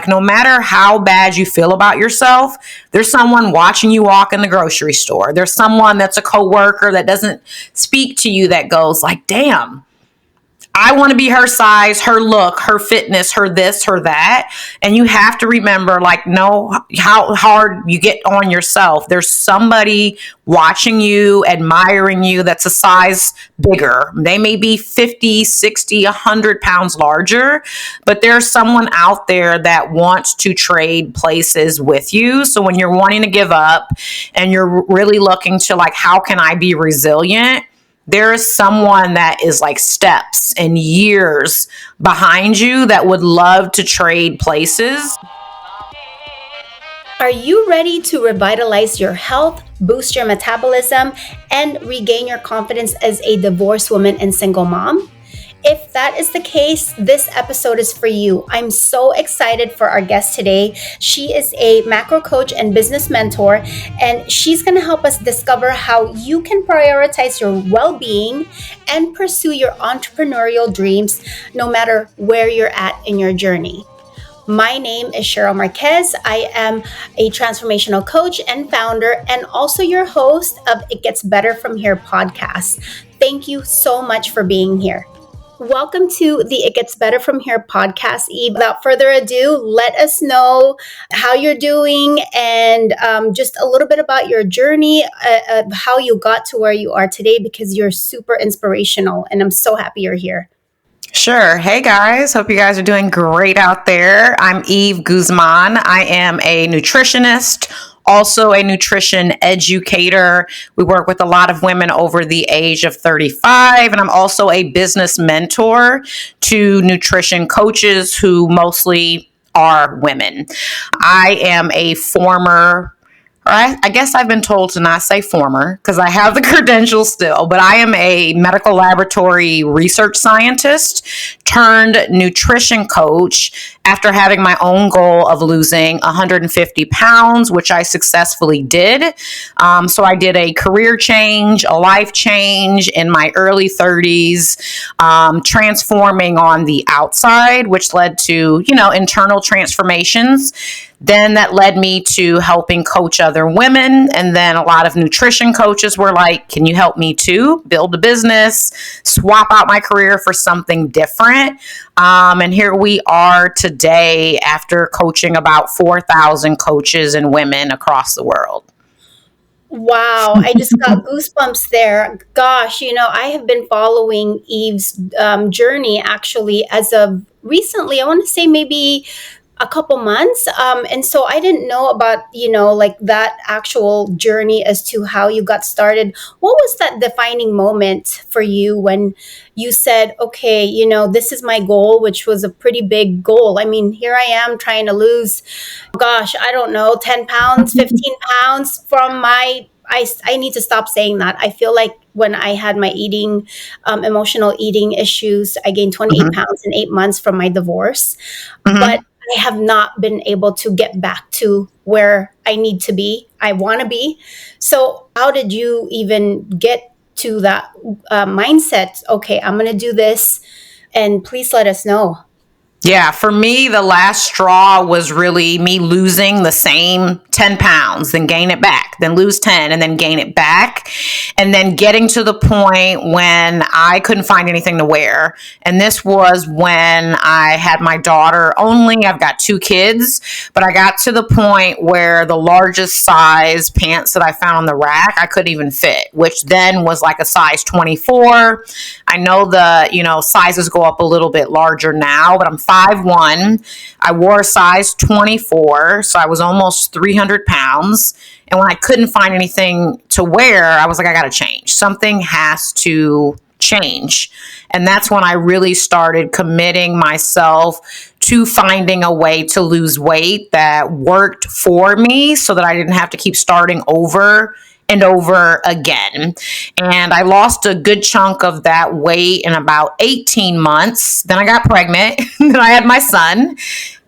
No matter how bad you feel about yourself, there's someone watching you walk in the grocery store. There's someone that's a coworker that doesn't speak to you that goes like, damn, I want to be her size, her look, her fitness, her this, her that. And you have to remember, like, know how hard you get on yourself. There's somebody watching you, admiring you that's a size bigger. They may be 50, 60, 100 pounds larger, but there's someone out there that wants to trade places with you. So when you're wanting to give up and you're really looking to, like, how can I be resilient? There is someone that is like steps and years behind you that would love to trade places. Are you ready to revitalize your health, boost your metabolism, and regain your confidence as a divorced woman and single mom? If that is the case, this episode is for you. I'm so excited for our guest today. She is a macro coach and business mentor, and she's going to help us discover how you can prioritize your well-being and pursue your entrepreneurial dreams no matter where you're at in your journey. My name is Sherille Marquez. I am a transformational coach and founder, and also your host of It Gets Better From Here podcast. Thank you so much for being here. Welcome to the It Gets Better From Here podcast, Eve. Without further ado, let us know how you're doing and just a little bit about your journey of how you got to where you are today, because you're super inspirational and I'm so happy you're here. Sure. Hey guys, hope you guys are doing great out there. I'm Eve Guzman. I am a nutritionist, also a nutrition educator. We work with a lot of women over the age of 35, and I'm also a business mentor to nutrition coaches who mostly are women. I am a former, I guess I've been told to not say former because I have the credentials still, but I am a medical laboratory research scientist turned nutrition coach after having my own goal of losing 150 pounds, which I successfully did. So I did a career change, a life change in my early 30s, transforming on the outside, which led to, internal transformations. Then that led me to helping coach other women. And then a lot of nutrition coaches were like, can you help me too? Build a business, swap out my career for something different. And here we are today after coaching about 4,000 coaches and women across the world. Wow, I just got goosebumps there. Gosh, I have been following Eve's journey actually as of recently. I want to say maybe a couple months. And so I didn't know about, like that actual journey as to how you got started. What was that defining moment for you when you said, okay, this is my goal, which was a pretty big goal. I mean, here I am trying to lose, gosh, I don't know, 10 pounds, 15 pounds from I need to stop saying that. I feel like when I had my emotional eating issues, I gained 28 pounds in 8 months from my divorce. But I have not been able to get back to where I need to be, I want to be. So how did you even get to that mindset? Okay, I'm going to do this, and please let us know. Yeah, for me, the last straw was really me losing the same 10 pounds, then gain it back, then lose 10 and then gain it back. And then getting to the point when I couldn't find anything to wear. And this was when I had my daughter only. I've got 2 kids, but I got to the point where the largest size pants that I found on the rack, I couldn't even fit, which then was like a size 24. I know the, sizes go up a little bit larger now, but I'm 5'1". I wore a size 24, so I was almost 300 pounds. And when I couldn't find anything to wear, I was like, I got to change. Something has to change. And that's when I really started committing myself to finding a way to lose weight that worked for me so that I didn't have to keep starting over and over again. And I lost a good chunk of that weight in about 18 months. Then I got pregnant. Then I had my son,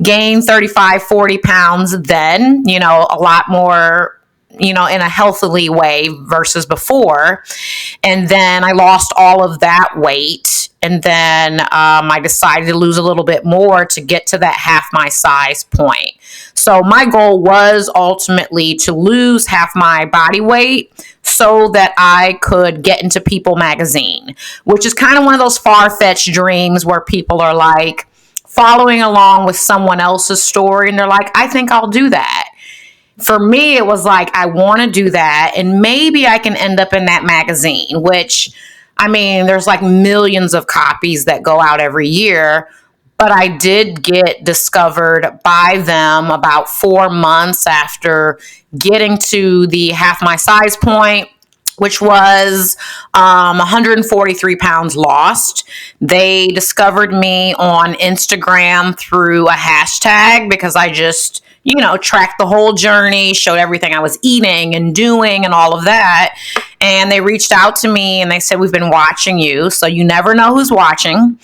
gained 35, 40 pounds then, a lot more, in a healthily way versus before. And then I lost all of that weight And then I decided to lose a little bit more to get to that half my size point. So my goal was ultimately to lose half my body weight so that I could get into People magazine, which is kind of one of those far-fetched dreams where people are like following along with someone else's story and they're like, I think I'll do that. For me, it was like, I want to do that and maybe I can end up in that magazine, which, I mean, there's like millions of copies that go out every year. But I did get discovered by them about 4 months after getting to the half my size point, which was 143 pounds lost. They discovered me on Instagram through a hashtag because I just, tracked the whole journey, showed everything I was eating and doing and all of that. And they reached out to me and they said, we've been watching you, so you never know who's watching.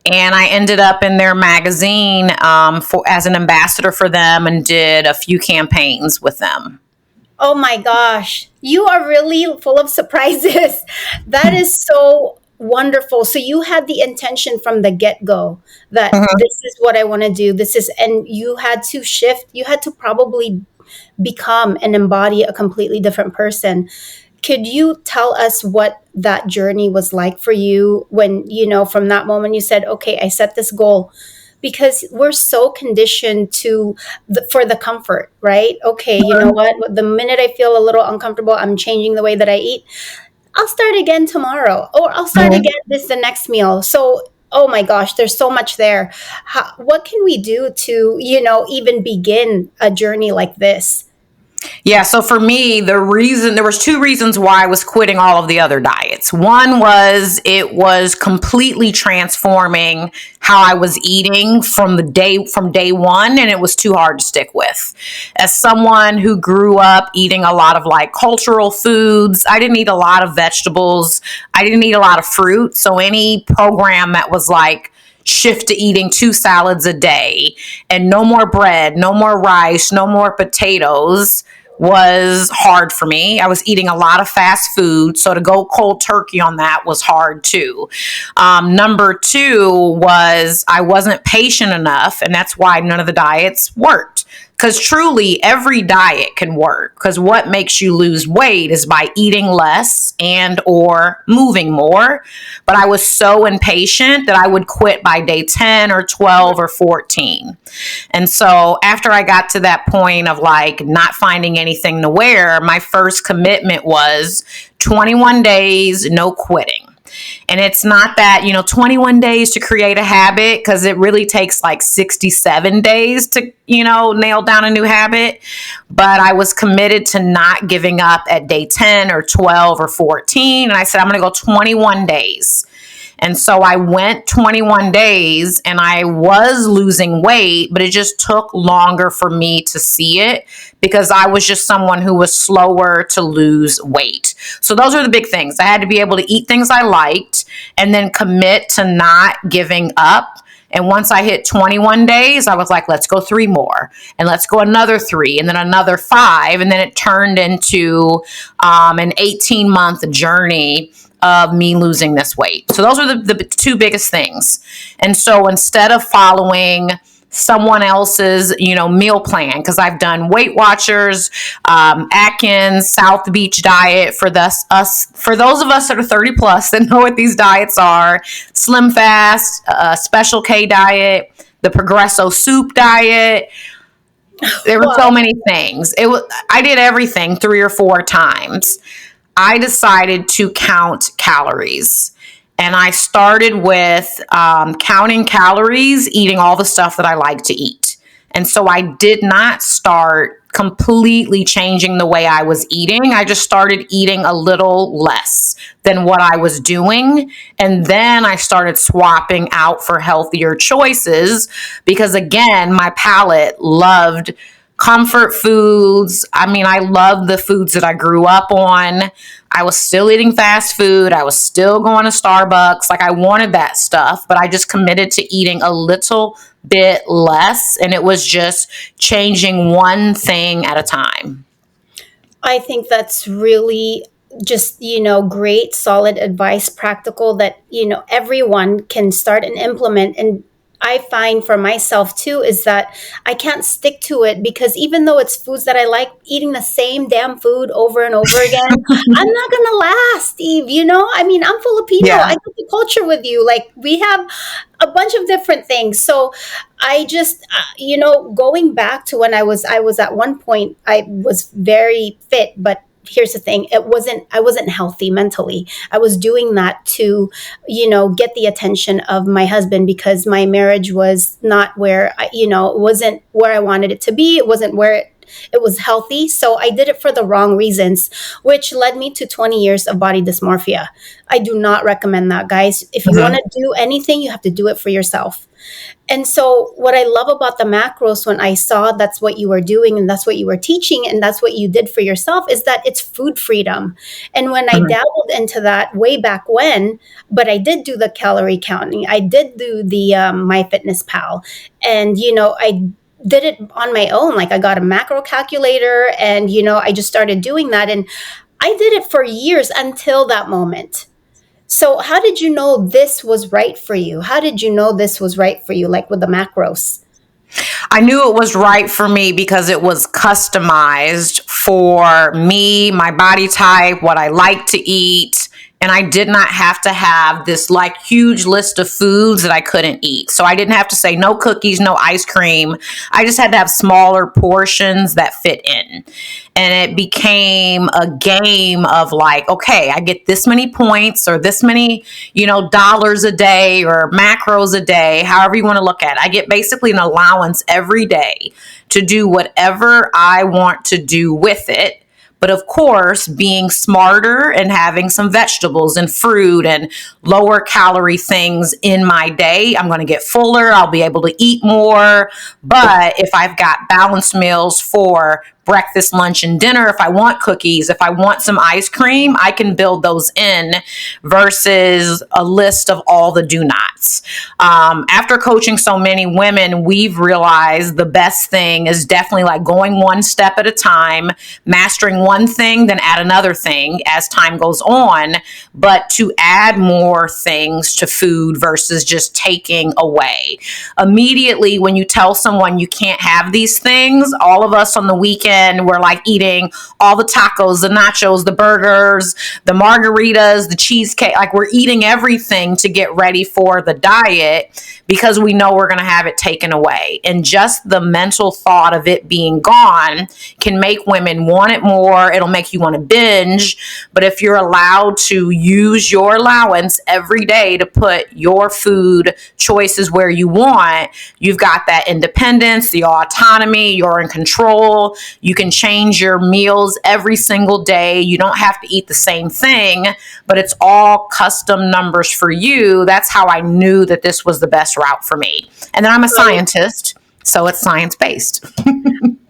And I ended up in their magazine as an ambassador for them and did a few campaigns with them. Oh my gosh, you are really full of surprises. That is so wonderful. So you had the intention from the get-go that Mhm. this is what I want to do. And you had to shift. You had to probably become and embody a completely different person. Could you tell us what that journey was like for you when, from that moment you said, okay, I set this goal? Because we're so conditioned for the comfort, right? Okay, you know what? The minute I feel a little uncomfortable, I'm changing the way that I eat. I'll start again tomorrow, or I'll start Mhm. again the next meal. So, oh my gosh, there's so much there. What can we do to, even begin a journey like this? Yeah, so for me, there was two reasons why I was quitting all of the other diets. One was it was completely transforming how I was eating from day one, and it was too hard to stick with. As someone who grew up eating a lot of like cultural foods, I didn't eat a lot of vegetables. I didn't eat a lot of fruit. So any program that was like shift to eating 2 salads a day and no more bread, no more rice, no more potatoes was hard for me. I was eating a lot of fast food, so to go cold turkey on that was hard too. Number two was I wasn't patient enough, and that's why none of the diets worked. Because truly, every diet can work. Because what makes you lose weight is by eating less and or moving more. But I was so impatient that I would quit by day 10 or 12 or 14. And so after I got to that point of like not finding anything to wear, my first commitment was 21 days, no quitting. And it's not that, 21 days to create a habit, because it really takes like 67 days to, nail down a new habit. But I was committed to not giving up at day 10 or 12 or 14. And I said, I'm going to go 21 days. And so I went 21 days and I was losing weight, but it just took longer for me to see it because I was just someone who was slower to lose weight. So those are the big things. I had to be able to eat things I liked and then commit to not giving up. And once I hit 21 days, I was like, let's go 3 more and let's go another 3 and then another 5. And then it turned into an 18-month journey of me losing this weight. So those are the two biggest things. And so instead of following someone else's, meal plan, because I've done Weight Watchers, Atkins, South Beach diet for for those of us that are 30 plus that know what these diets are, Slim Fast, Special K diet, the Progresso Soup diet. There were so Wow. many things. I did everything 3 or 4 times. I decided to count calories. And I started with counting calories, eating all the stuff that I like to eat. And so I did not start completely changing the way I was eating. I just started eating a little less than what I was doing. And then I started swapping out for healthier choices because, again, my palate loved comfort foods. I mean, I love the foods that I grew up on. I was still eating fast food. I was still going to Starbucks. Like I wanted that stuff, but I just committed to eating a little bit less. And it was just changing one thing at a time. I think that's really just, great, solid advice, practical, that, everyone can start and implement. And I find for myself too is that I can't stick to it, because even though it's foods that I like, eating the same damn food over and over again, I'm not gonna last, Eve. I mean, I'm Filipino. I Yeah. got the culture with you. Like, we have a bunch of different things. So I just, going back to when I was at one point, I was very fit, but here's the thing, I wasn't healthy mentally. I was doing that to, get the attention of my husband, because my marriage was not where it wasn't where I wanted it to be. It wasn't where it was healthy. So I did it for the wrong reasons, which led me to 20 years of body dysmorphia. I do not recommend that, guys. If you want Hmm. to do anything, you have to do it for yourself. And so, what I love about the macros, when I saw that's what you were doing and that's what you were teaching and that's what you did for yourself, is that it's food freedom. And when I Hmm. dabbled into that way back when, but I did do the calorie counting, I did do the MyFitnessPal, and I did it on my own. Like, I got a macro calculator, and I just started doing that, and I did it for years until that moment. So, how did you know this was right for you? How did you know this was right for you, like with the macros? I knew it was right for me because it was customized for me, my body type, what I like to eat. And I did not have to have this like huge list of foods that I couldn't eat. So I didn't have to say no cookies, no ice cream. I just had to have smaller portions that fit in. And it became a game of like, okay, I get this many points or this many, dollars a day or macros a day, however you want to look at it. I get basically an allowance every day to do whatever I want to do with it. But of course, being smarter and having some vegetables and fruit and lower calorie things in my day, I'm going to get fuller. I'll be able to eat more. But if I've got balanced meals for breakfast, lunch, and dinner, if I want cookies, if I want some ice cream, I can build those in versus a list of all the do nots. After coaching so many women, we've realized the best thing is definitely like going one step at a time, mastering one thing, then add another thing as time goes on, but to add more things to food versus just taking away. Immediately, when you tell someone you can't have these things, all of us on the weekend, we're like eating all the tacos, the nachos, the burgers, the margaritas, the cheesecake. Like, we're eating everything to get ready for the diet because we know we're going to have it taken away. And just the mental thought of it being gone can make women want it more. It'll make you want to binge. But if you're allowed to use your allowance every day to put your food choices where you want, you've got that independence, the autonomy, you're in control. You can change your meals every single day. You don't have to eat the same thing, but it's all custom numbers for you. That's how I knew that this was the best route for me. And then I'm a Right. scientist, so it's science based.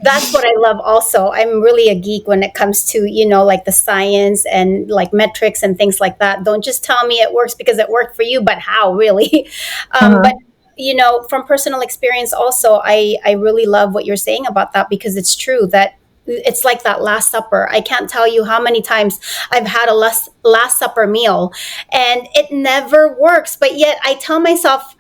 That's what I love also. I'm really a geek when it comes to, like the science and like metrics and things like that. Don't just tell me it works because it worked for you, but how really? But Mhm. from personal experience also, I really love what you're saying about that, because it's true that it's like that Last Supper. I can't tell you how many times I've had a Last Supper meal and it never works. But yet I tell myself,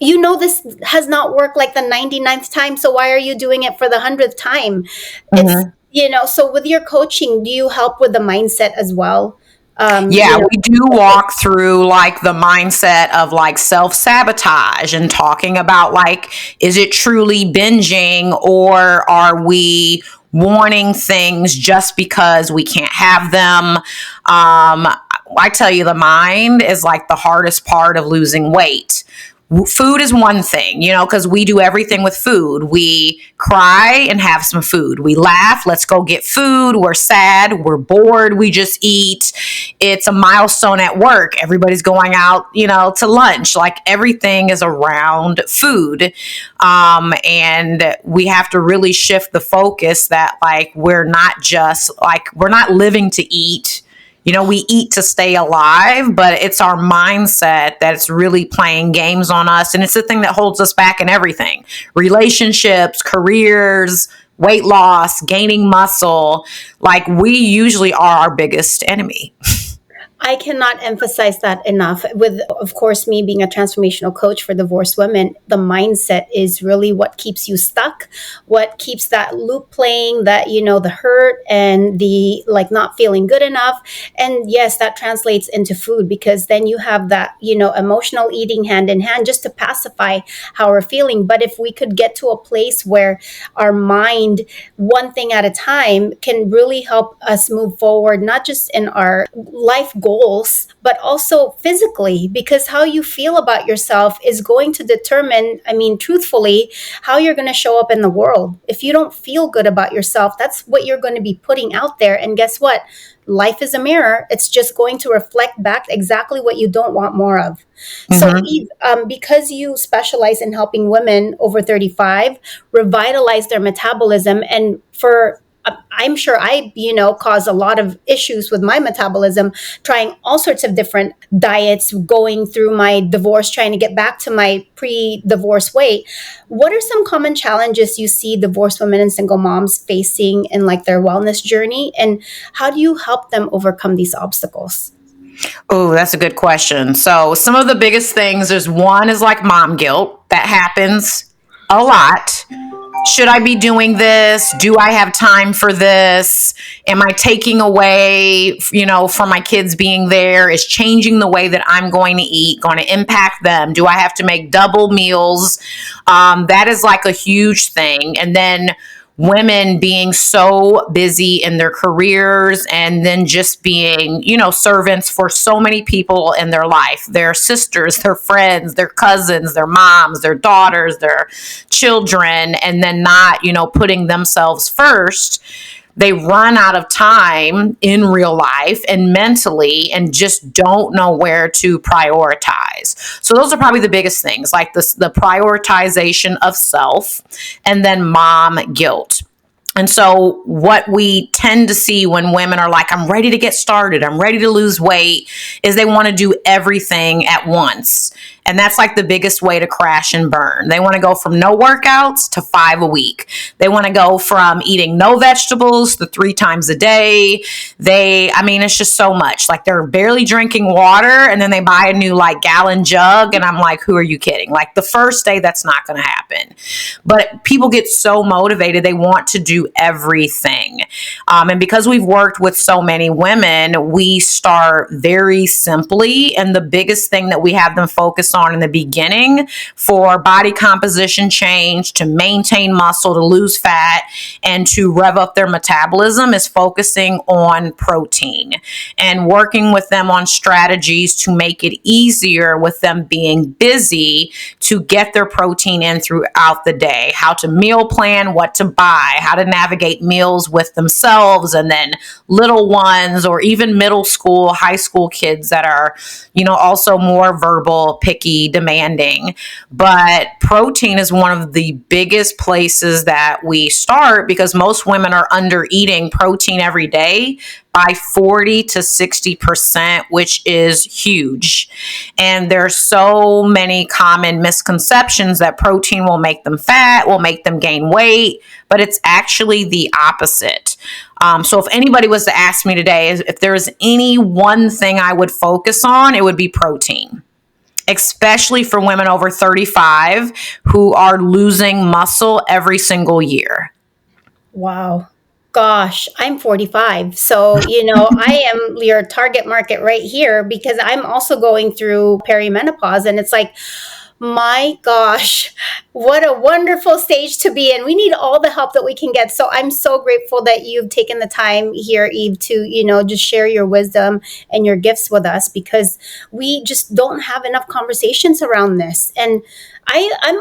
this has not worked like the 99th time, so why are you doing it for the 100th time? It's, Mhm. so with your coaching, do you help with the mindset as well? Yeah, we do walk through like the mindset of like self sabotage and talking about like, is it truly binging or are we wanting things just because we can't have them? I tell you, the mind is like the hardest part of losing weight. Food is one thing, because we do everything with food. We cry and have some food. We laugh, let's go get food. We're sad, we're bored, we just eat. It's a milestone at work. Everybody's going out, to lunch. Like, everything is around food. And we have to really shift the focus that like we're not living to eat. We eat to stay alive, but it's our mindset that's really playing games on us. And it's the thing that holds us back in everything: relationships, careers, weight loss, gaining muscle. Like, we usually are our biggest enemy. I cannot emphasize that enough. With, of course, me being a transformational coach for divorced women, the mindset is really what keeps you stuck, what keeps that loop playing, that, the hurt and the like not feeling good enough. And yes, that translates into food, because then you have that, emotional eating hand in hand just to pacify how we're feeling. But if we could get to a place where our mind, one thing at a time, can really help us move forward, not just in our life goals, but also physically, because how you feel about yourself is going to determine, truthfully, how you're going to show up in the world. If you don't feel good about yourself, that's what you're going to be putting out there. And guess what? Life is a mirror. It's just going to reflect back exactly what you don't want more of. So, Mm-hmm. Eve, because you specialize in helping women over 35 revitalize their metabolism, and for I'm sure I, cause a lot of issues with my metabolism, trying all sorts of different diets, going through my divorce, trying to get back to my pre-divorce weight. What are some common challenges you see divorced women and single moms facing in like their wellness journey, and how do you help them overcome these obstacles? Oh, that's a good question. So, some of the biggest things, there's one is like mom guilt that happens a lot. Should I be doing this? Do I have time for this? Am I taking away, from my kids being there? Is changing the way that I'm going to eat going to impact them? Do I have to make double meals? That is like a huge thing. And then women being so busy in their careers, and then just being, servants for so many people in their life: their sisters, their friends, their cousins, their moms, their daughters, their children, and then not, putting themselves first. They run out of time in real life and mentally, and just don't know where to prioritize. So those are probably the biggest things, like the prioritization of self, and then mom guilt. And so, what we tend to see when women are like, I'm ready to get started, I'm ready to lose weight, is they want to do everything at once. And that's like the biggest way to crash and burn. They want to go from no workouts to 5 a week. They want to go from eating no vegetables to 3 times a day. It's just so much. Like, they're barely drinking water, and then they buy a new like gallon jug. And I'm like, who are you kidding? Like, the first day, that's not going to happen. But people get so motivated, they want to do everything. And because we've worked with so many women, we start very simply. And the biggest thing that we have them focus on in the beginning for body composition change, to maintain muscle, to lose fat, and to rev up their metabolism is focusing on protein, and working with them on strategies to make it easier with them being busy to get their protein in throughout the day. How to meal plan, what to buy, how to navigate meals with themselves, and then little ones, or even middle school, high school kids that are, also more verbal, picky, demanding. But protein is one of the biggest places that we start, because most women are under eating protein every day by 40 to 60%, which is huge. And there's so many common misconceptions that protein will make them fat, will make them gain weight, but it's actually the opposite. So if anybody was to ask me today if there is any one thing I would focus on, it would be protein, especially for women over 35 who are losing muscle every single year. Wow. Gosh, I'm 45. So, I am your target market right here, because I'm also going through perimenopause. And it's like, my gosh, what a wonderful stage to be in. We need all the help that we can get. So I'm so grateful that you've taken the time here, Eve, to, just share your wisdom and your gifts with us, because we just don't have enough conversations around this. And I'm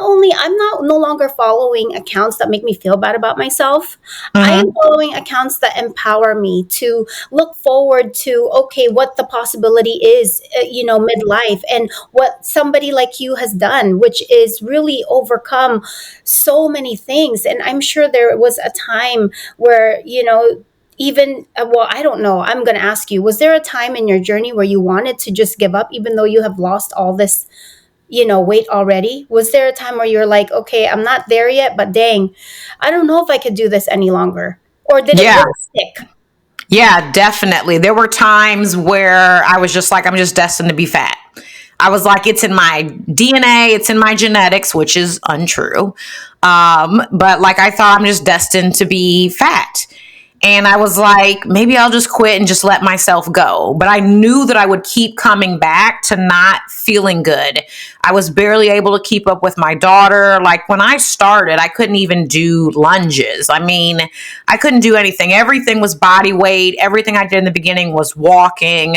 not no longer following accounts that make me feel bad about myself. I am Mm-hmm. following accounts that empower me to look forward to, okay, what the possibility is, midlife, and what somebody like you has done, which is really overcome so many things. And I'm sure there was a time where, even well, I don't know, I'm going to ask you, was there a time in your journey where you wanted to just give up even though you have lost all this, weight already? Was there a time where you're like, okay, I'm not there yet, but dang, I don't know if I could do this any longer? Or did it Yeah. really stick? Yeah, definitely. There were times where I was just like, I'm just destined to be fat. I was like, it's in my DNA, it's in my genetics, which is untrue. But like, I thought I'm just destined to be fat. And I was like, maybe I'll just quit and just let myself go. But I knew that I would keep coming back to not feeling good. I was barely able to keep up with my daughter. Like when I started, I couldn't even do lunges. I mean, I couldn't do anything. Everything was body weight. Everything I did in the beginning was walking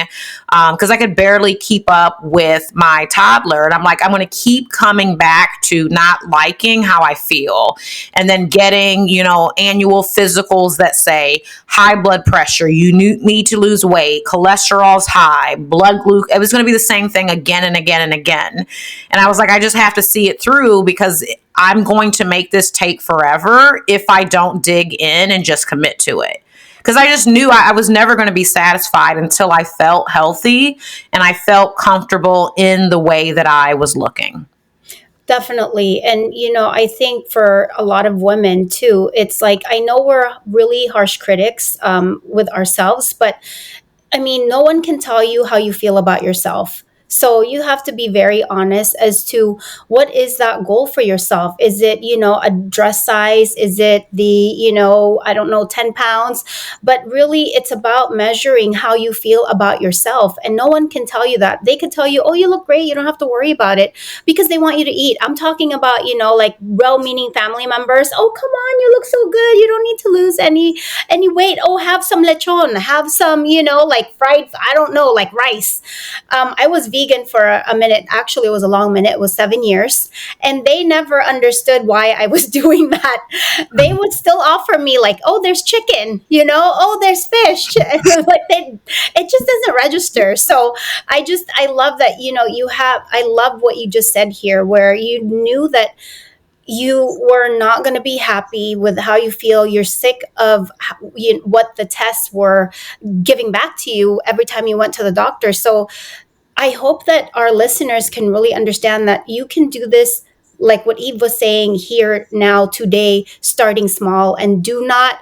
because I could barely keep up with my toddler. And I'm like, I'm going to keep coming back to not liking how I feel. And then getting, annual physicals that say high blood pressure, you need to lose weight, cholesterol's high, blood glucose. It was going to be the same thing again and again and again. And I was like, I just have to see it through because I'm going to make this take forever if I don't dig in and just commit to it. Because I just knew I was never going to be satisfied until I felt healthy and I felt comfortable in the way that I was looking. Definitely. And, I think for a lot of women too, it's like, I know we're really harsh critics with ourselves, but I mean, no one can tell you how you feel about yourself. So you have to be very honest as to what is that goal for yourself. Is it, a dress size? Is it the, I don't know, 10 pounds? But really, it's about measuring how you feel about yourself. And no one can tell you that. They could tell you, oh, you look great. You don't have to worry about it because they want you to eat. I'm talking about, like well meaning family members. Oh, come on. You look so good. You don't need to lose any weight. Oh, have some lechon, have some, like fried, I don't know, like rice. I was vegan for a minute. Actually, it was a long minute. It was 7 years. And they never understood why I was doing that. They would still offer me, like, oh, there's chicken, oh, there's fish. But it just doesn't register. So I love that, I love what you just said here, where you knew that you were not going to be happy with how you feel. You're sick of what the tests were giving back to you every time you went to the doctor. So I hope that our listeners can really understand that you can do this, like what Eve was saying here now today, starting small, and do not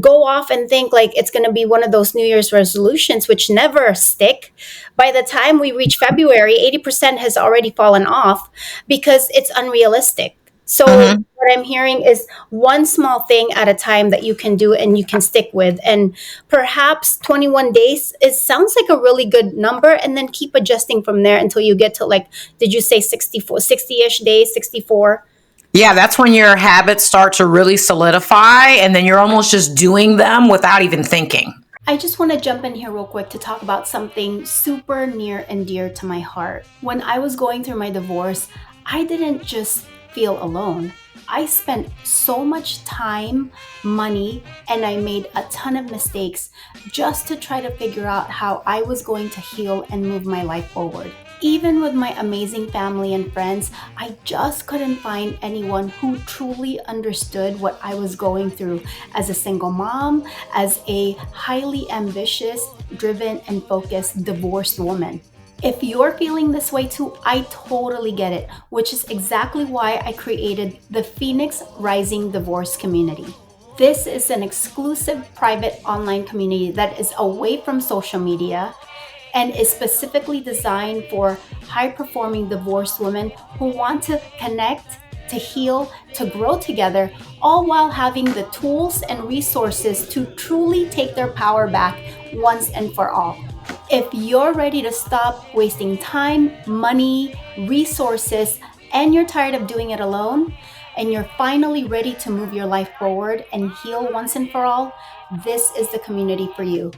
go off and think like it's going to be one of those New Year's resolutions, which never stick. By the time we reach February, 80% has already fallen off because it's unrealistic. So, Mm-hmm. what I'm hearing is one small thing at a time that you can do and you can stick with. And perhaps 21 days, it sounds like a really good number. And then keep adjusting from there until you get to, like, did you say 64, 60-ish days, 64? Yeah, that's when your habits start to really solidify, and then you're almost just doing them without even thinking. I just want to jump in here real quick to talk about something super near and dear to my heart. When I was going through my divorce, I didn't just feel alone. I spent so much time, money, and I made a ton of mistakes just to try to figure out how I was going to heal and move my life forward. Even with my amazing family and friends, I just couldn't find anyone who truly understood what I was going through as a single mom, as a highly ambitious, driven, and focused divorced woman. If you're feeling this way too, I totally get it, which is exactly why I created the Phoenix Rising Divorce Community. This is an exclusive private online community that is away from social media and is specifically designed for high-performing divorced women who want to connect, to heal, to grow together, all while having the tools and resources to truly take their power back once and for all. If you're ready to stop wasting time, money, resources, and you're tired of doing it alone, and you're finally ready to move your life forward and heal once and for all, this is the community for you.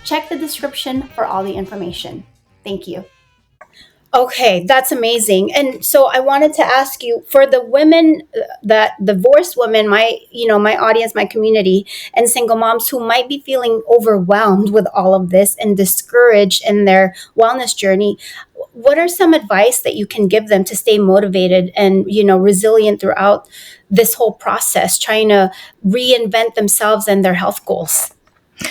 Check the description for all the information. Thank you. Okay, that's amazing. And so I wanted to ask you, for the women, that divorced women, my audience, my community, and single moms who might be feeling overwhelmed with all of this and discouraged in their wellness journey, what are some advice that you can give them to stay motivated and, resilient throughout this whole process, trying to reinvent themselves and their health goals?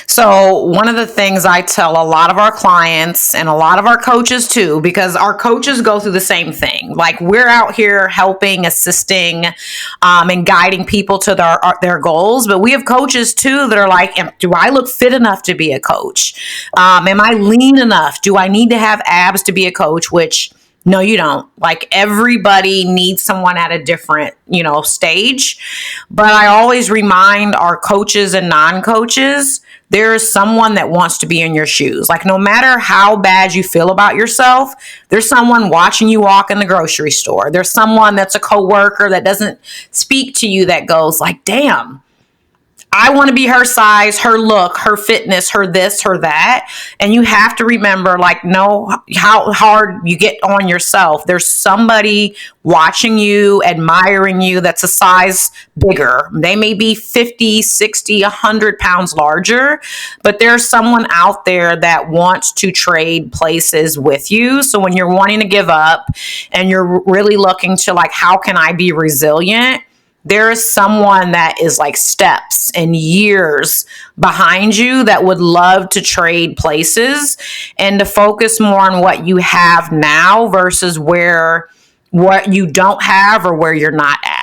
So, one of the things I tell a lot of our clients and a lot of our coaches too, because our coaches go through the same thing. Like, we're out here helping, assisting, and guiding people to their goals. But we have coaches too that are like, do I look fit enough to be a coach? Am I lean enough? Do I need to have abs to be a coach? Which, no, you don't. Like, everybody needs someone at a different, stage. But I always remind our coaches and non-coaches, there is someone that wants to be in your shoes. Like, no matter how bad you feel about yourself, there's someone watching you walk in the grocery store. There's someone that's a coworker that doesn't speak to you that goes like, damn, I want to be her size, her look, her fitness, her this, her that. And you have to remember, like, no, how hard you get on yourself. There's somebody watching you, admiring you that's a size bigger. They may be 50, 60, 100 pounds larger, but there's someone out there that wants to trade places with you. So when you're wanting to give up and you're really looking to, like, how can I be resilient? There is someone that is like steps and years behind you that would love to trade places and to focus more on what you have now versus what you don't have or where you're not at.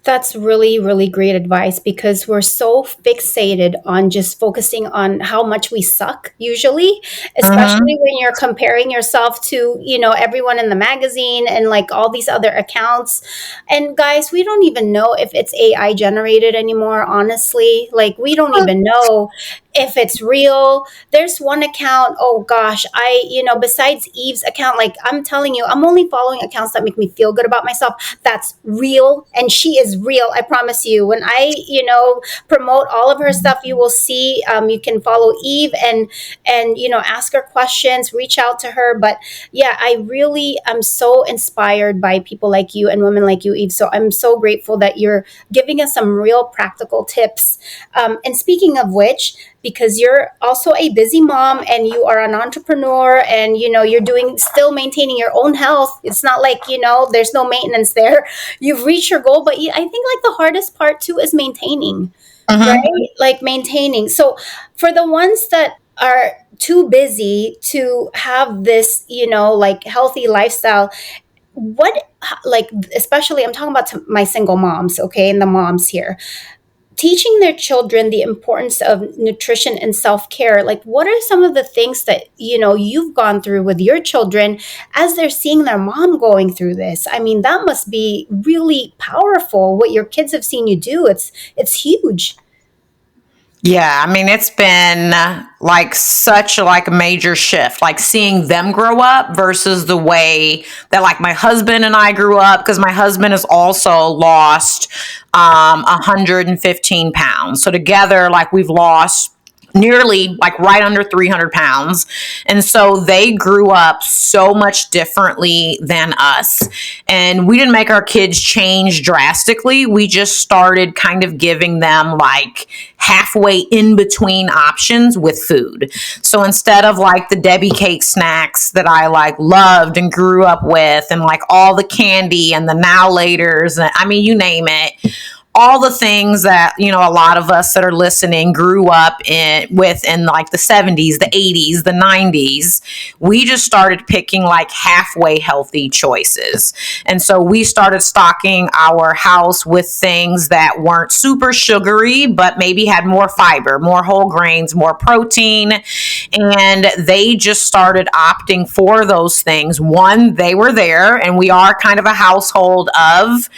That's really, really great advice because we're so fixated on just focusing on how much we suck usually, especially Mm-hmm. when you're comparing yourself to, everyone in the magazine and like all these other accounts. And guys, we don't even know if it's AI generated anymore, honestly. Like, we don't even know if it's real. There's one account, oh gosh, besides Eve's account, like, I'm telling you, I'm only following accounts that make me feel good about myself. That's real. And she is real. I promise you. When I, promote all of her stuff, you will see, you can follow Eve and, ask her questions, reach out to her. But yeah, I really am so inspired by people like you and women like you, Eve. So I'm so grateful that you're giving us some real practical tips. And speaking of which, because you're also a busy mom and you are an entrepreneur and you're doing still maintaining your own health. It's not like there's no maintenance there. You've reached your goal, but I think like the hardest part too is maintaining, Mm-hmm. right? Like maintaining. So for the ones that are too busy to have this like healthy lifestyle, what, like, especially I'm talking about to my single moms, okay, and the moms here, teaching their children the importance of nutrition and self-care. Like, what are some of the things that you've gone through with your children as they're seeing their mom going through this? I mean, that must be really powerful what your kids have seen you do. It's huge. Yeah, I mean, it's been like such like a major shift, like seeing them grow up versus the way that like my husband and I grew up, because my husband has also lost 115 pounds. So together, like, we've lost nearly like right under 300 pounds. And so they grew up so much differently than us. And we didn't make our kids change drastically. We just started kind of giving them like halfway in between options with food. So instead of like the Debbie cake snacks that I like loved and grew up with, and like all the candy and the now laters, and I mean, you name it, all the things that a lot of us that are listening grew up in like the 70s, the 80s, the 90s. We just started picking like halfway healthy choices. And so we started stocking our house with things that weren't super sugary but maybe had more fiber, more whole grains, more protein. And they just started opting for those things. One, they were there, and we are kind of a household of,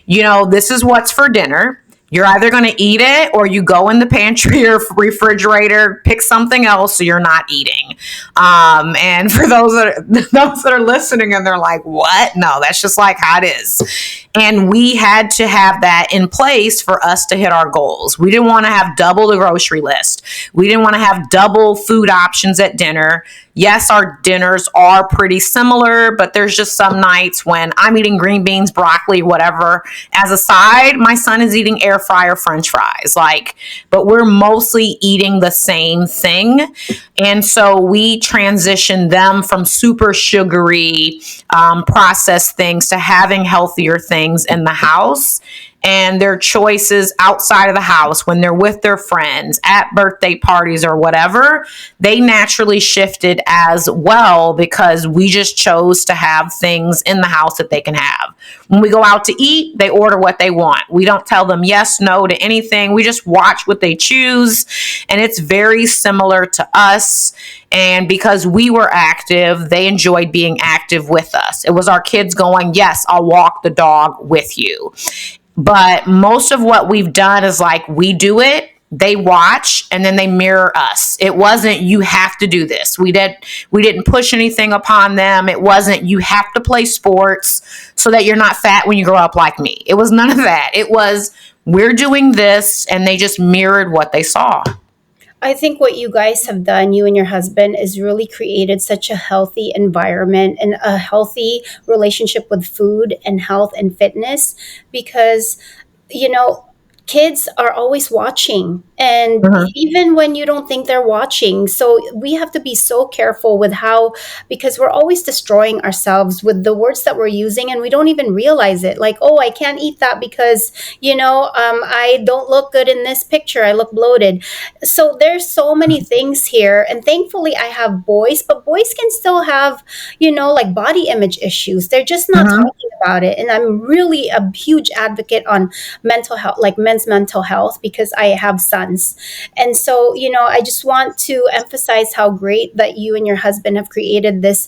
this is what's for dinner. You're either going to eat it or you go in the pantry or refrigerator, pick something else so you're not eating. And for those that are listening and they're like, what? No, that's just like how it is. And we had to have that in place for us to hit our goals. We didn't want to have double the grocery list. We didn't want to have double food options at dinner. Yes, our dinners are pretty similar, but there's just some nights when I'm eating green beans, broccoli, whatever. As a side, my son is eating air fryer French fries. Like, but we're mostly eating the same thing. And so we transitioned them from super sugary processed things to having healthier things in the house. and their choices outside of the house when they're with their friends at birthday parties or whatever, they naturally shifted as well because we just chose to have things in the house that they can have. When we go out to eat, they order what they want. We don't tell them yes, no to anything. We just watch what they choose. And it's very similar to us. And because we were active, they enjoyed being active with us. It was our kids going, yes, I'll walk the dog with you. But most of what we've done is like we do it, they watch, and then they mirror us. It wasn't you have to do this. We didn't push anything upon them. It wasn't you have to play sports so that you're not fat when you grow up like me. It was none of that. It was we're doing this, and they just mirrored what they saw. I think what you guys have done, you and your husband, is really created such a healthy environment and a healthy relationship with food and health and fitness because, you know, kids are always watching, and Mhm. even when you don't think they're watching. So we have to be so careful with how, because we're always destroying ourselves with the words that we're using and we don't even realize it. Like, oh, I can't eat that because, I don't look good in this picture, I look bloated. So there's so many things here, and thankfully I have boys, but boys can still have, like body image issues. They're just not Mhm. talking about it. And I'm really a huge advocate on mental health, like men's mental health, because I have sons. And so, I just want to emphasize how great that you and your husband have created this,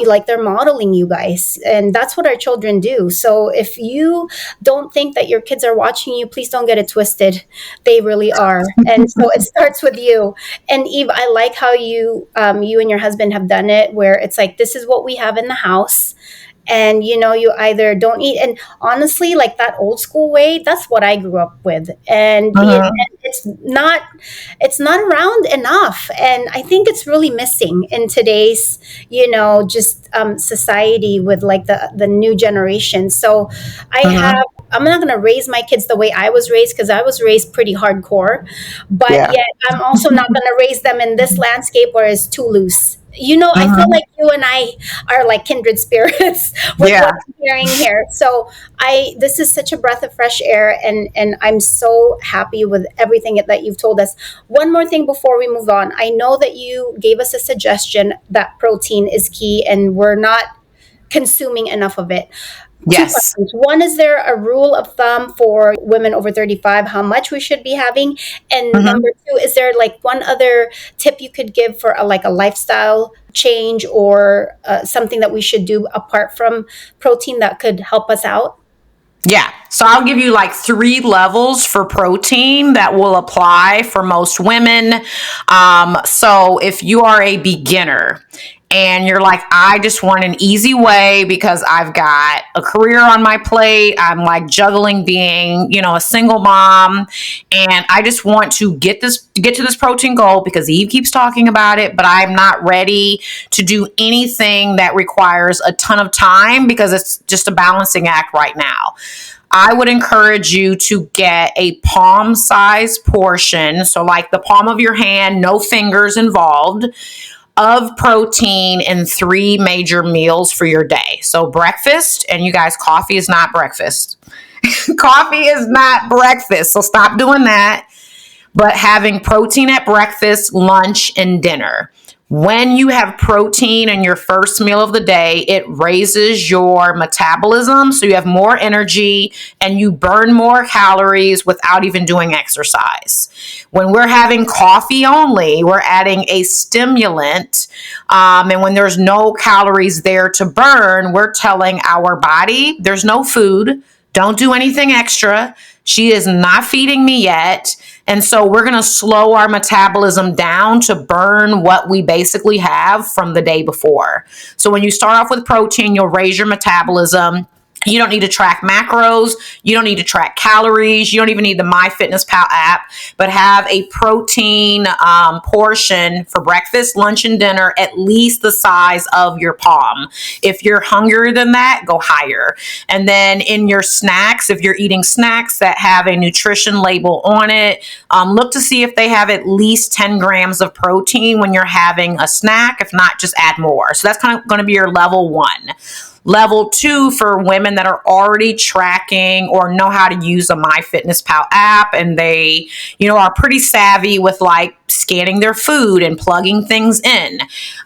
like they're modeling you guys, and that's what our children do. So if you don't think that your kids are watching you, please don't get it twisted. They really are. And so it starts with you. And Eve, I like how you and your husband have done it, where it's like, this is what we have in the house, and you either don't eat. And honestly, like that old school way, that's what I grew up with. And Mhm. it's not around enough, and I think it's really missing in today's just society with like the new generation. So Mhm. I'm not going to raise my kids the way I was raised, because I was raised pretty hardcore, but Yeah. yet I'm also not going to raise them in this landscape where it's too loose. I feel Mhm. like you and I are like kindred spirits with what Yeah. I'm hearing here. So this is such a breath of fresh air, and I'm so happy with everything that you've told us. One more thing before we move on. I know that you gave us a suggestion that protein is key and we're not consuming enough of it. Two Yes. questions. One, is there a rule of thumb for women over 35, how much we should be having? And Mhm. number two, is there like one other tip you could give for like a lifestyle change, or something that we should do apart from protein that could help us out? Yeah. So I'll give you like 3 levels for protein that will apply for most women. So if you are a beginner and you're like, I just want an easy way because I've got a career on my plate. I'm like juggling being, a single mom, and I just want to get to this protein goal because Eve keeps talking about it, but I'm not ready to do anything that requires a ton of time because it's just a balancing act right now. I would encourage you to get a palm size portion. So, like the palm of your hand, no fingers involved, of protein in 3 major meals for your day. So, breakfast, and you guys, coffee is not breakfast. Coffee is not breakfast. So, stop doing that, but having protein at breakfast, lunch, and dinner. When you have protein in your first meal of the day, it raises your metabolism. So you have more energy and you burn more calories without even doing exercise. When we're having coffee only, we're adding a stimulant. And when there's no calories there to burn, we're telling our body there's no food. Don't do anything extra. She is not feeding me yet. And so we're going to slow our metabolism down to burn what we basically have from the day before. So when you start off with protein, you'll raise your metabolism. You don't need to track macros. You don't need to track calories. You don't even need the MyFitnessPal app, but have a protein portion for breakfast, lunch, and dinner, at least the size of your palm. If you're hungrier than that, go higher. And then in your snacks, if you're eating snacks that have a nutrition label on it, look to see if they have at least 10 grams of protein when you're having a snack. If not, just add more. So that's kind of going to be your level 1. Level 2 for women that are already tracking or know how to use a MyFitnessPal app, and they, are pretty savvy with like scanning their food and plugging things in.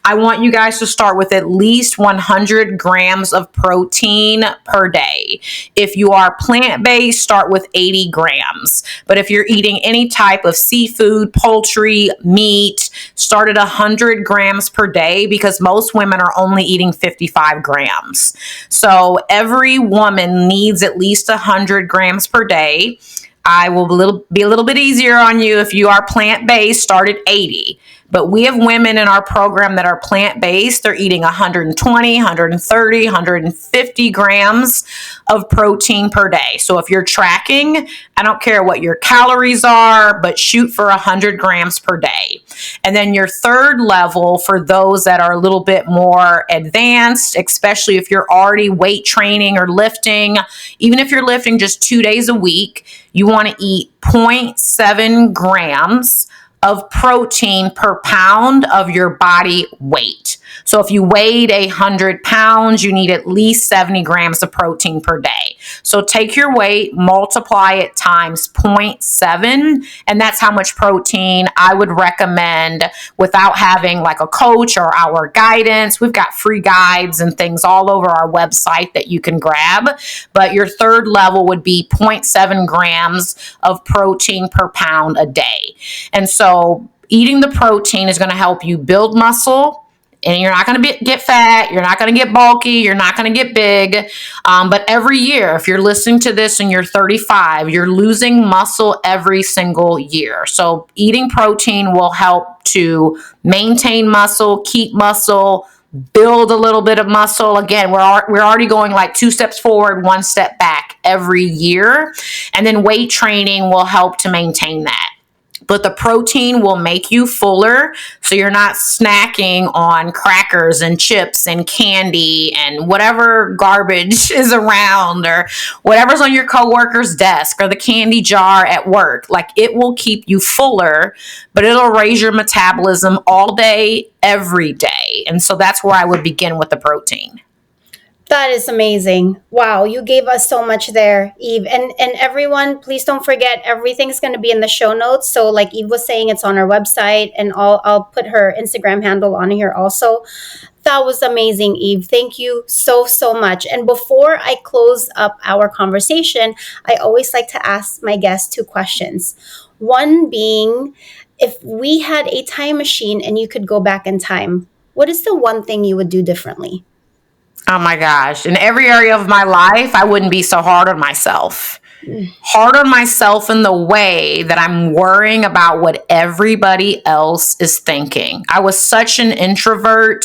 I want you guys to start with at least 100 grams of protein per day. If you are plant based, start with 80 grams. But if you're eating any type of seafood, poultry, meat, start at 100 grams per day, because most women are only eating 55 grams. So every woman needs at least 100 grams per day. I will be a little bit easier on you if you are plant based, start at 80. But we have women in our program that are plant based. They're eating 120, 130, 150 grams of protein per day. So if you're tracking, I don't care what your calories are, but shoot for 100 grams per day. And then your third level for those that are a little bit more advanced, especially if you're already weight training or lifting, even if you're lifting just 2 days a week, you want to eat 0.7 grams of protein per pound of your body weight. So if you weighed 100 pounds, you need at least 70 grams of protein per day. So take your weight, multiply it times 0.7, and that's how much protein I would recommend without having like a coach or our guidance. We've got free guides and things all over our website that you can grab. But your third level would be 0.7 grams of protein per pound a day. And so eating the protein is going to help you build muscle, and you're not going to get fat. You're not going to get bulky. You're not going to get big. But every year, if you're listening to this and you're 35, you're losing muscle every single year. So eating protein will help to maintain muscle, keep muscle, build a little bit of muscle. Again, we're already going like 2 steps forward, 1 step back every year. And then weight training will help to maintain that. But the protein will make you fuller, so you're not snacking on crackers and chips and candy and whatever garbage is around, or whatever's on your coworker's desk, or the candy jar at work. Like, it will keep you fuller, but it'll raise your metabolism all day, every day. And so that's where I would begin with the protein. That is amazing. Wow, you gave us so much there, Eve. And everyone, please don't forget, everything's going to be in the show notes. So like Eve was saying, it's on our website, and I'll put her Instagram handle on here also. That was amazing, Eve. Thank you so much. And before I close up our conversation, I always like to ask my guests 2 questions. One being, if we had a time machine and you could go back in time, what is the one thing you would do differently? Oh my gosh. In every area of my life, I wouldn't be so hard on myself. Hard on myself in the way that I'm worrying about what everybody else is thinking. I was such an introvert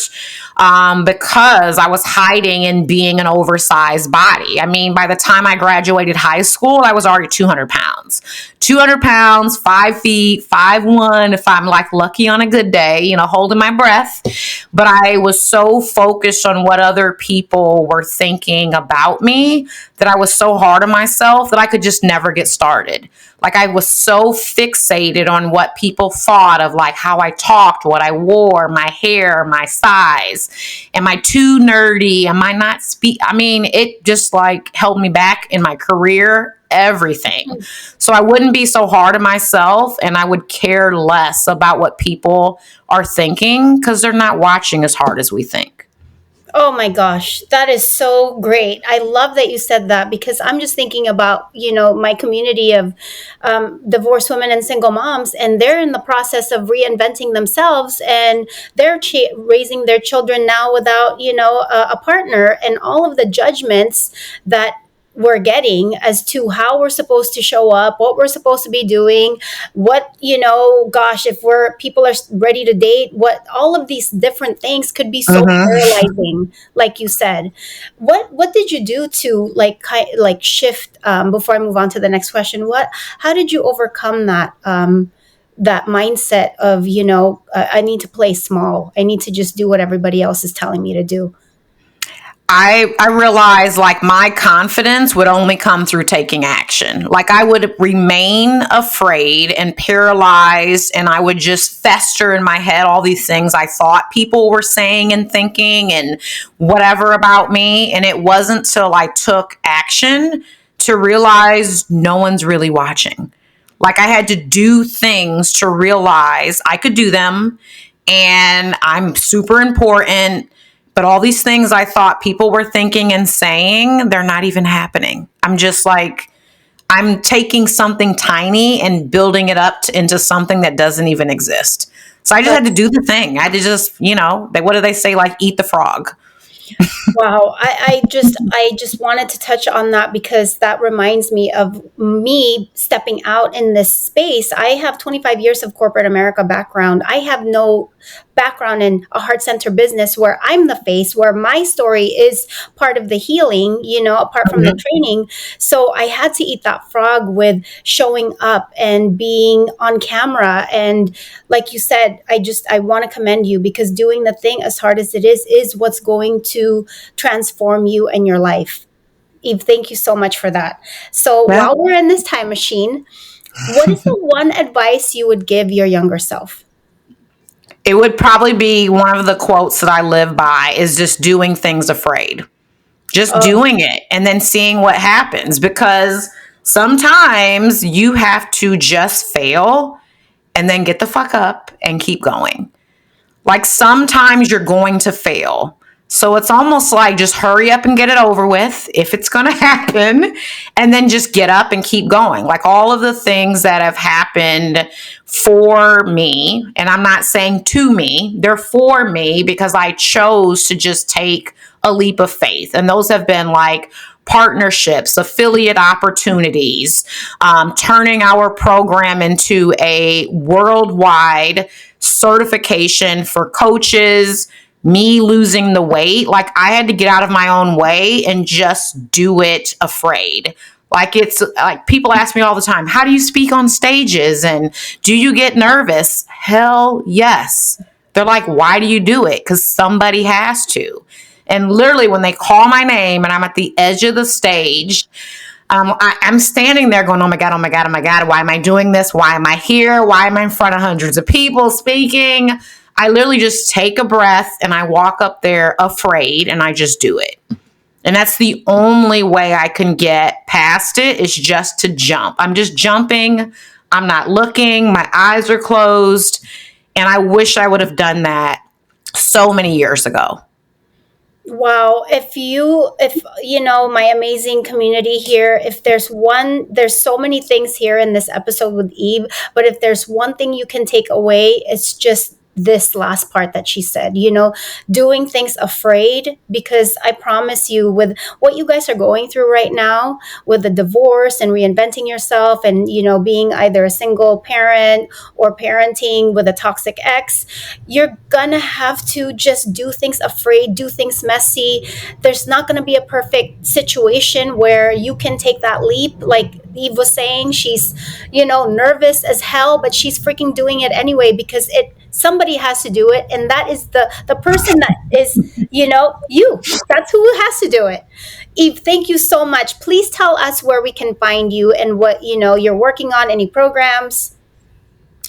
because I was hiding in being an oversized body. I mean, by the time I graduated high school, I was already 200 pounds. 200 pounds, 5 feet, 5'1", if I'm like lucky on a good day, holding my breath. But I was so focused on what other people were thinking about me that I was so hard on myself that I could just never get started. Like, I was so fixated on what people thought of, like how I talked, what I wore, my hair, my size. Am I too nerdy? Am I not it just like held me back in my career, everything. So I wouldn't be so hard on myself, and I would care less about what people are thinking, because they're not watching as hard as we think. Oh my gosh, that is so great. I love that you said that, because I'm just thinking about, my community of divorced women and single moms, and they're in the process of reinventing themselves, and they're raising their children now without, a partner, and all of the judgments that we're getting as to how we're supposed to show up, what we're supposed to be doing, what, gosh, if people are ready to date, what, all of these different things could be so paralyzing, like you said. What did you do to like shift, before I move on to the next question, how did you overcome that, that mindset of, I need to play small. I need to just do what everybody else is telling me to do? I realized like my confidence would only come through taking action. Like I would remain afraid and paralyzed, and I would just fester in my head all these things I thought people were saying and thinking and whatever about me. And it wasn't till I took action to realize no one's really watching. Like I had to do things to realize I could do them and I'm super important. But all these things I thought people were thinking and saying, they're not even happening. I'm just like, I'm taking something tiny and building it up into something that doesn't even exist. So I just had to do the thing. I had to just, what do they say? Like, eat the frog. Wow, I just wanted to touch on that because that reminds me of me stepping out in this space. I have 25 years of corporate America background. I have no background in a heart center business where I'm the face, where my story is part of the healing, apart from the training. So I had to eat that frog with showing up and being on camera. And like you said, I want to commend you because doing the thing, as hard as it is what's going to transform you and your life. Eve, thank you so much for that. So Yeah. while we're in this time machine, what is the one advice you would give your younger self? It would probably be one of the quotes that I live by is just doing things afraid. Just Oh, doing it and then seeing what happens, because sometimes you have to just fail and then get the fuck up and keep going. Like sometimes you're going to fail. So it's almost like just hurry up and get it over with if it's going to happen, and then just get up and keep going. Like all of the things that have happened for me, and I'm not saying to me, they're for me because I chose to just take a leap of faith. And those have been like partnerships, affiliate opportunities, turning our program into a worldwide certification for coaches, me losing the weight. Like I had to get out of my own way and just do it afraid. Like it's like people ask me all the time, how do you speak on stages and do you get nervous? Hell yes. They're like, why do you do it? Because somebody has to. And literally, when they call my name and I'm at the edge of the stage, I'm standing there going, oh my God, oh my God, oh my God. Why am I doing this? Why am I here? Why am I in front of hundreds of people speaking? I literally just take a breath and I walk up there afraid and I just do it. And that's the only way I can get past it is just to jump. I'm just jumping. I'm not looking. My eyes are closed. And I wish I would have done that so many years ago. wow. If my amazing community here, if there's so many things here in this episode with Eve, but if there's one thing you can take away, it's just this last part that she said, doing things afraid, because I promise you, with what you guys are going through right now, with the divorce and reinventing yourself and, being either a single parent or parenting with a toxic ex, you're gonna have to just do things afraid, do things messy. There's not gonna be a perfect situation where you can take that leap. Like Eve was saying, she's, nervous as hell, but she's freaking doing it anyway because somebody has to do it, and that is the person that is, you. That's who has to do it. Eve, thank you so much. Please tell us where we can find you and what you're working on, any programs.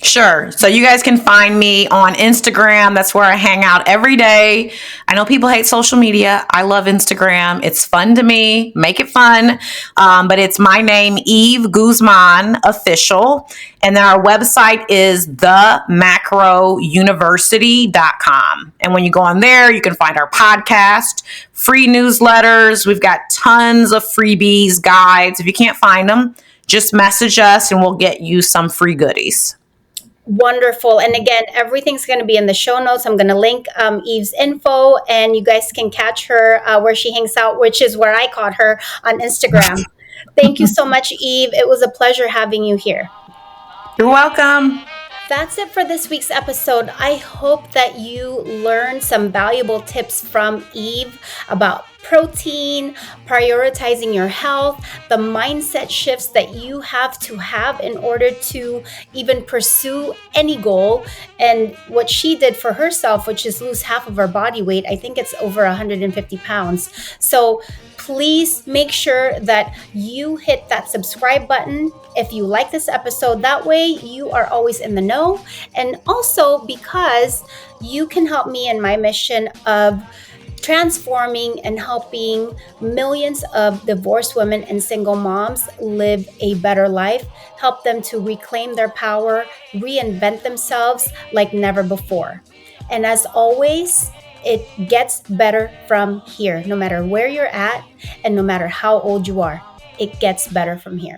Sure. So you guys can find me on Instagram. That's where I hang out every day. I know people hate social media. I love Instagram. It's fun to me. Make it fun. But it's my name, Eve Guzman Official. And then our website is themacrouniversity.com. And when you go on there, you can find our podcast, free newsletters. We've got tons of freebies, guides. If you can't find them, just message us and we'll get you some free goodies. Wonderful. And again, everything's going to be in the show notes. I'm going to link Eve's info, and you guys can catch her where she hangs out, which is where I caught her on Instagram. Thank you so much, Eve. It was a pleasure having you here. You're welcome. That's it for this week's episode. I hope that you learned some valuable tips from Eve about protein, prioritizing your health, the mindset shifts that you have to have in order to even pursue any goal, and what she did for herself, which is lose half of her body weight. I think it's over 150 pounds. So please make sure that you hit that subscribe button if you like this episode. That way you are always in the know. And also because you can help me in my mission of transforming and helping millions of divorced women and single moms live a better life, help them to reclaim their power, reinvent themselves like never before. And as always, it gets better from here. No matter where you're at and no matter how old you are, it gets better from here.